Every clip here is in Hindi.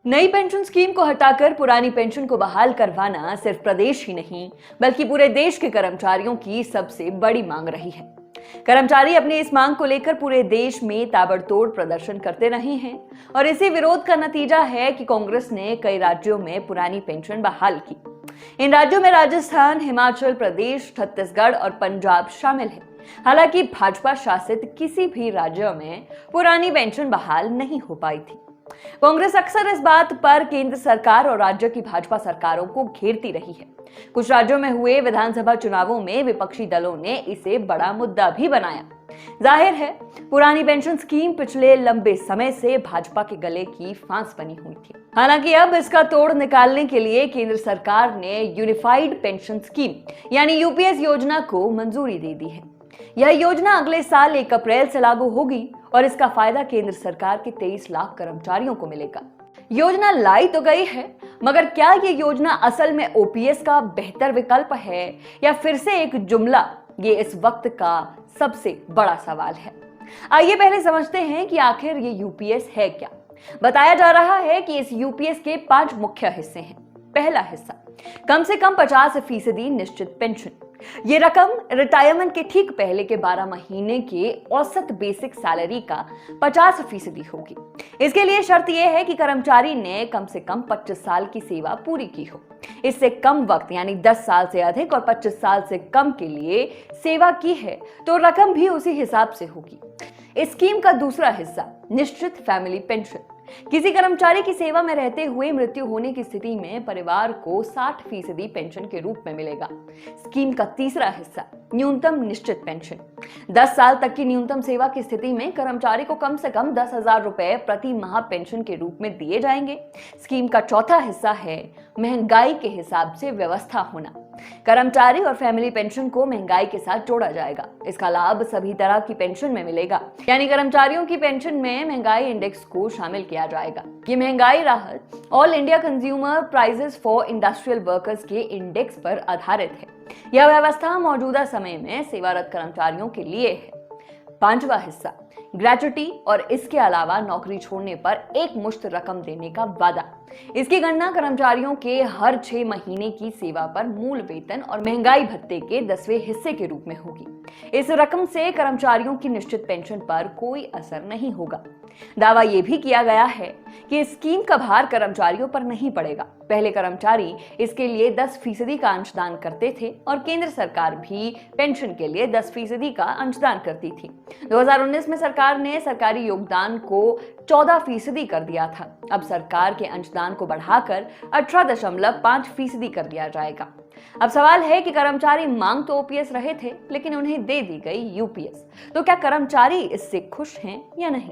नई पेंशन स्कीम को हटाकर पुरानी पेंशन को बहाल करवाना सिर्फ प्रदेश ही नहीं बल्कि पूरे देश के कर्मचारियों की सबसे बड़ी मांग रही है। कर्मचारी अपनी इस मांग को लेकर पूरे देश में ताबड़तोड़ प्रदर्शन करते रहे हैं और इसी विरोध का नतीजा है कि कांग्रेस ने कई राज्यों में पुरानी पेंशन बहाल की। इन राज्यों में राजस्थान, हिमाचल प्रदेश, छत्तीसगढ़ और पंजाब शामिल है। हालांकि भाजपा शासित किसी भी राज्य में पुरानी पेंशन बहाल नहीं हो पाई थी। कांग्रेस अक्सर इस बात पर केंद्र सरकार और राज्य की भाजपा सरकारों को घेरती रही है। कुछ राज्यों में हुए विधानसभा चुनावों में विपक्षी दलों ने इसे बड़ा मुद्दा भी बनाया। जाहिर है, पुरानी पेंशन स्कीम पिछले लंबे समय से भाजपा के गले की फांस बनी हुई थी। हालांकि अब इसका तोड़ निकालने के लिए केंद्र सरकार ने यूनिफाइड पेंशन स्कीम यानी यूपीएस योजना को मंजूरी दे दी है। यह योजना अगले साल 1 अप्रैल से लागू होगी और इसका फायदा केंद्र सरकार के 23 लाख कर्मचारियों को मिलेगा। योजना लाई तो गई है, मगर क्या ये योजना असल में ओपीएस का बेहतर विकल्प है या फिर से एक जुमला? ये इस वक्त का सबसे बड़ा सवाल है। आइए पहले समझते हैं कि आखिर ये यूपीएस है क्या। बताया जा रहा है कि इस यूपीएस के 5 मुख्य हिस्से हैं। पहला हिस्सा, कम से कम 50% निश्चित पेंशन। ये रकम रिटायरमेंट के ठीक पहले के 12 महीने के औसत बेसिक सैलरी का 50% होगी। इसके लिए शर्त यह है कि कर्मचारी ने कम से कम 25 साल की सेवा पूरी की हो। इससे कम वक्त यानी 10 साल से अधिक और 25 साल से कम के लिए सेवा की है तो रकम भी उसी हिसाब से होगी। इस स्कीम का दूसरा हिस्सा, निश्चित फैमिली पेंशन। किसी कर्मचारी की सेवा में रहते हुए मृत्यु होने की स्थिति में परिवार को 60% पेंशन के रूप में मिलेगा। स्कीम का तीसरा हिस्सा, न्यूनतम निश्चित पेंशन। 10 साल तक की न्यूनतम सेवा की स्थिति में कर्मचारी को कम से कम 10,000 रुपए प्रति माह पेंशन के रूप में दिए जाएंगे। स्कीम का चौथा हिस्सा है महंगाई के हिसाब से व्यवस्था होना। कर्मचारी और फैमिली पेंशन को महंगाई के साथ जोड़ा जाएगा। इसका लाभ सभी तरह की पेंशन में मिलेगा, यानी कर्मचारियों की पेंशन में महंगाई इंडेक्स को शामिल किया जाएगा। ये महंगाई राहत all India consumer prices for industrial workers के इंडेक्स पर आधारित है। यह व्यवस्था मौजूदा समय में सेवारत कर्मचारियों के लिए है। पांचवा हिस्सा, ग्रेच्युटी और इसके अलावा नौकरी छोड़ने पर एक मुश्त रकम देने का वादा। इसकी गणना कर्मचारियों के हर 6 महीने की सेवा पर मूल वेतन और महंगाई भत्ते के 10वें हिस्से के रूप में होगी। इस रकम से कर्मचारियों की निश्चित पेंशन पर कोई असर नहीं होगा। दावा यह भी किया गया है कि स्कीम का भार कर्मचारियों पर नहीं पड़ेगा। पहले कर्मचारी इसके लिए 10% का अंशदान करते थे और केंद्र सरकार भी पेंशन के लिए 10% का अंशदान करती थी। 2019 में सरकार ने सरकारी योगदान को 14% कर दिया था। अब सरकार के अंशदान को बढ़ाकर 18.5% कर दिया जाएगा। अब सवाल है कि कर्मचारी मांग तो ओपीएस रहे थे, लेकिन उन्हें दे दी गई यूपीएस। तो क्या कर्मचारी इससे खुश हैं या नहीं?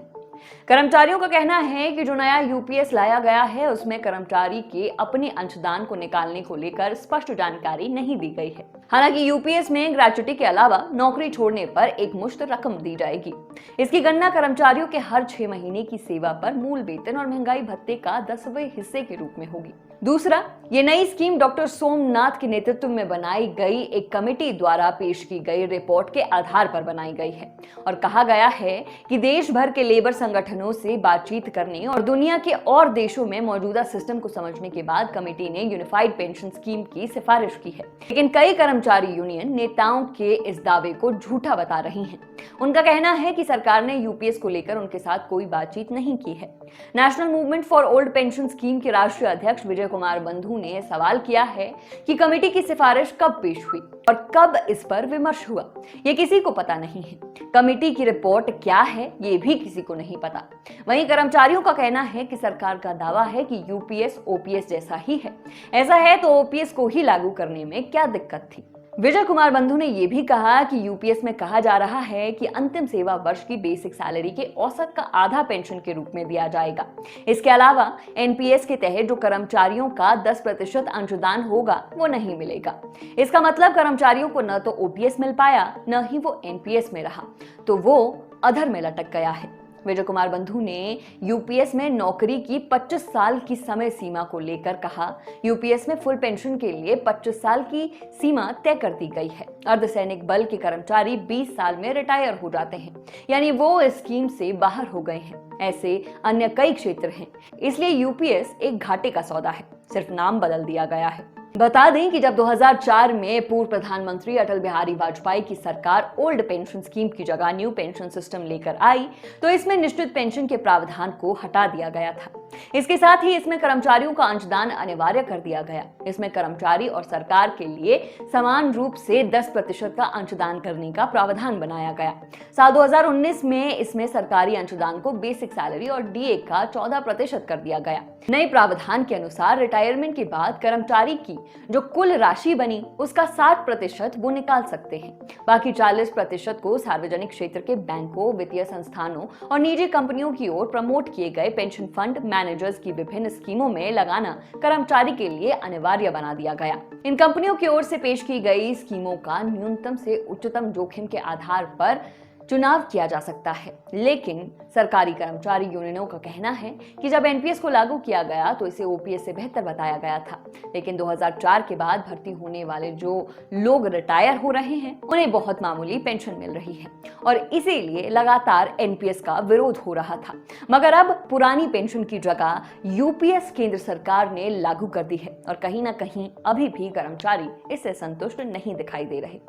कर्मचारियों का कहना है कि जो नया यूपीएस लाया गया है उसमें कर्मचारी के अपने अंशदान को निकालने को लेकर स्पष्ट जानकारी नहीं दी गई है। हालांकि यूपीएस में ग्रेच्युटी के अलावा नौकरी छोड़ने पर एक मुश्त रकम दी जाएगी। इसकी गणना कर्मचारियों के हर 6 महीने की सेवा पर मूल वेतन और महंगाई भत्ते का 10वें हिस्से के रूप में होगी। दूसरा, ये नई स्कीम डॉक्टर सोमनाथ के नेतृत्व में बनाई गई एक कमेटी द्वारा पेश की गई रिपोर्ट के आधार पर बनाई गई है और कहा गया है कि देश भर के लेबर संगठनों से बातचीत करने और दुनिया के और देशों में मौजूदा सिस्टम को समझने के बाद कमेटी ने यूनिफाइड पेंशन स्कीम की सिफारिश की है। लेकिन कई कर्मचारी यूनियन नेताओं के इस दावे को झूठा बता रही हैं। उनका कहना है कि सरकार ने यूपीएस को लेकर उनके साथ कोई बातचीत नहीं की है। National movement for old pension scheme के राष्ट्रीय अध्यक्ष विजय कुमार बंधु ने सवाल किया है कि कमेटी की सिफारिश कब पेश हुई और कब इस पर विमर्श हुआ। ये किसी को पता नहीं है। कमेटी की रिपोर्ट क्या है, ये भी किसी को नहीं पता। वहीं कर्मचारियों का कहना है कि सरकार का दावा है कि यूपीएस ओपीएस जैसा ही है। ऐसा है तो ओपीएस को ही लागू करने में क्या दिक्कत थी? विजय कुमार बंधु ने यह भी कहा कि यूपीएस में कहा जा रहा है कि अंतिम सेवा वर्ष की बेसिक सैलरी के औसत का आधा पेंशन के रूप में दिया जाएगा। इसके अलावा एनपीएस के तहत जो कर्मचारियों का 10% अंशदान होगा वो नहीं मिलेगा। इसका मतलब कर्मचारियों को न तो ओपीएस मिल पाया, न ही वो एनपीएस में रहा, तो वो अधर में लटक गया है। विजय कुमार बंधु ने यूपीएस में नौकरी की 25 साल की समय सीमा को लेकर कहा, यूपीएस में फुल पेंशन के लिए 25 साल की सीमा तय कर दी गई है। अर्धसैनिक बल के कर्मचारी 20 साल में रिटायर हो जाते हैं, यानी वो इस स्कीम से बाहर हो गए हैं। ऐसे अन्य कई क्षेत्र हैं, इसलिए यूपीएस एक घाटे का सौदा है, सिर्फ नाम बदल दिया गया है। बता दें कि जब 2004 में पूर्व प्रधानमंत्री अटल बिहारी वाजपेयी की सरकार ओल्ड पेंशन स्कीम की जगह न्यू पेंशन सिस्टम लेकर आई, तो इसमें निश्चित पेंशन के प्रावधान को हटा दिया गया था। इसके साथ ही इसमें कर्मचारियों का अंशदान अनिवार्य कर दिया गया। इसमें कर्मचारी और सरकार के लिए समान रूप से 10% का अंशदान करने का प्रावधान बनाया गया। साल 2019 में इसमें सरकारी अंशदान को बेसिक सैलरी और डीए का 14% कर दिया गया। नए प्रावधान के अनुसार रिटायरमेंट के बाद कर्मचारी की जो कुल राशि बनी उसका 60% वो निकाल सकते हैं। बाकी 40% को सार्वजनिक क्षेत्र के बैंकों, वित्तीय संस्थानों और निजी कंपनियों की ओर प्रमोट किए गए पेंशन फंड मैनेजर्स की विभिन्न स्कीमों में लगाना कर्मचारी के लिए अनिवार्य बना दिया गया। इन कंपनियों की ओर से पेश की गई स्कीमों का न्यूनतम से उच्चतम जोखिम के आधार पर चुनाव किया जा सकता है, लेकिन सरकारी कर्मचारी यूनियनों का कहना है कि जब एनपीएस को लागू किया गया तो इसे ओपीएस से बेहतर बताया गया था, लेकिन 2004 के बाद भर्ती होने वाले जो लोग रिटायर हो रहे हैं उन्हें बहुत मामूली पेंशन मिल रही है और इसीलिए लगातार एनपीएस का विरोध हो रहा था। मगर अब पुरानी पेंशन की जगह यूपीएस केंद्र सरकार ने लागू कर दी है और कहीं ना कहीं अभी भी कर्मचारी इससे संतुष्ट नहीं दिखाई दे रहे।